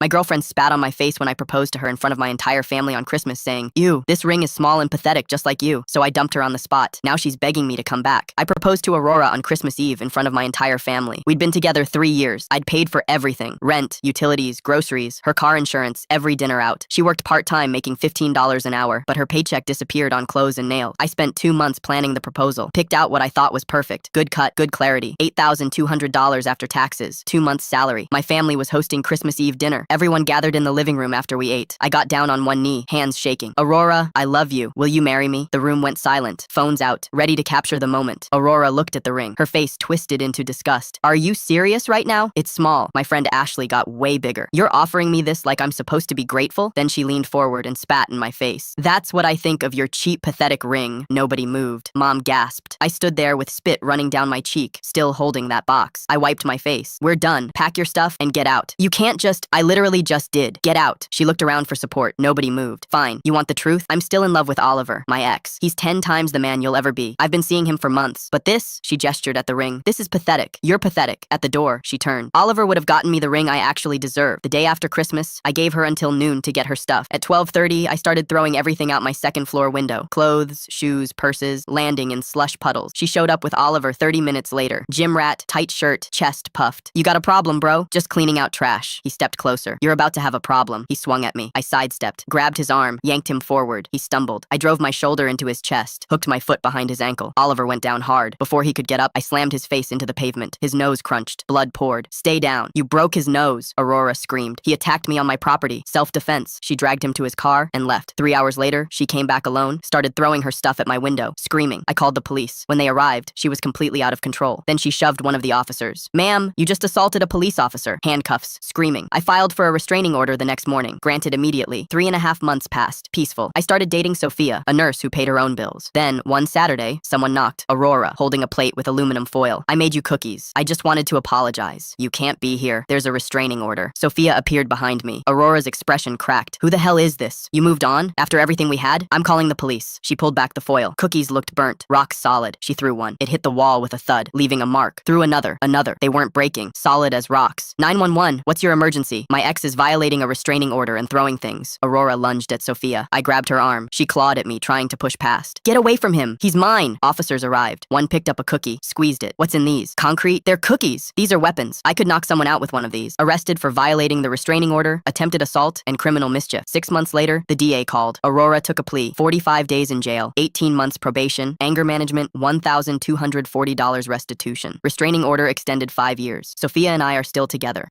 My girlfriend spat on my face when I proposed to her in front of my entire family on Christmas, saying, "Ew, this ring is small and pathetic just like you." So I dumped her on the spot. Now she's begging me to come back. I proposed to Aurora on Christmas Eve in front of my entire family. We'd been together 3 years. I'd paid for everything: rent, utilities, groceries, her car insurance, every dinner out. She worked part-time, making $15 an hour, but her paycheck disappeared on clothes and nails. I spent 2 months planning the proposal, picked out what I thought was perfect. Good cut, good clarity. $8,200 after taxes, 2 months salary. My family was hosting Christmas Eve dinner. Everyone gathered in the living room after we ate. I got down on one knee, hands shaking. "Aurora, I love you. Will you marry me?" The room went silent, phones out, ready to capture the moment. Aurora looked at the ring, her face twisted into disgust. "Are you serious right now? It's small." My friend Ashley got way bigger. "You're offering me this like I'm supposed to be grateful?" Then she leaned forward and spat in my face. "That's what I think of your cheap, pathetic ring." Nobody moved. Mom gasped. I stood there with spit running down my cheek, still holding that box. I wiped my face. "We're done. Pack your stuff and get out. You can't just—" I literally just did. "Get out." She looked around for support. Nobody moved. "Fine. You want the truth? I'm still in love with Oliver, my ex. He's 10 times the man you'll ever be. I've been seeing him for months. But this," she gestured at the ring, "this is pathetic. You're pathetic." At the door, she turned. "Oliver would have gotten me the ring I actually deserved. The day after Christmas, I gave her until noon to get her stuff. At 12:30, I started throwing everything out my second-floor window. Clothes, shoes, purses, landing in slush puddles. She showed up with Oliver 30 minutes later. Gym rat, tight shirt, chest puffed. "You got a problem, bro?" "Just cleaning out trash." He stepped closer. "You're about to have a problem." He swung at me. I sidestepped, grabbed his arm, yanked him forward. He stumbled. I drove my shoulder into his chest, hooked my foot behind his ankle. Oliver went down hard. Before he could get up, I slammed his face into the pavement. His nose crunched. Blood poured. "Stay down. You broke his nose," Aurora screamed. "He attacked me on my property. Self-defense." She dragged him to his car and left. 3 hours later, she came back alone, started throwing her stuff at my window, screaming. I called the police. When they arrived, she was completely out of control. Then she shoved one of the officers. "Ma'am, you just assaulted a police officer." Handcuffs, screaming. I filed for a restraining order the next morning, granted immediately. 3.5 months passed, peaceful. I started dating Sofia, a nurse who paid her own bills. Then, one Saturday, someone knocked. Aurora, holding a plate with aluminum foil. "I made you cookies. I just wanted to apologize." "You can't be here. There's a restraining order." Sofia appeared behind me. Aurora's expression cracked. "Who the hell is this? You moved on? After everything we had? I'm calling the police." She pulled back the foil. Cookies looked burnt, rock solid. She threw one. It hit the wall with a thud, leaving a mark. Threw another. They weren't breaking, solid as rocks. 911, what's your emergency? My ex is violating a restraining order and throwing things. Aurora lunged at Sofia. I grabbed her arm. She clawed at me, trying to push past. "Get away from him. He's mine." Officers arrived. One picked up a cookie, squeezed it. "What's in these?" "Concrete." "They're cookies. These are weapons. I could knock someone out with one of these." Arrested for violating the restraining order, attempted assault, and criminal mischief. 6 months later, the DA called. Aurora took a plea. 45 days in jail, 18 months probation, anger management, $1,240 restitution. Restraining order extended 5 years. Sofia and I are still together.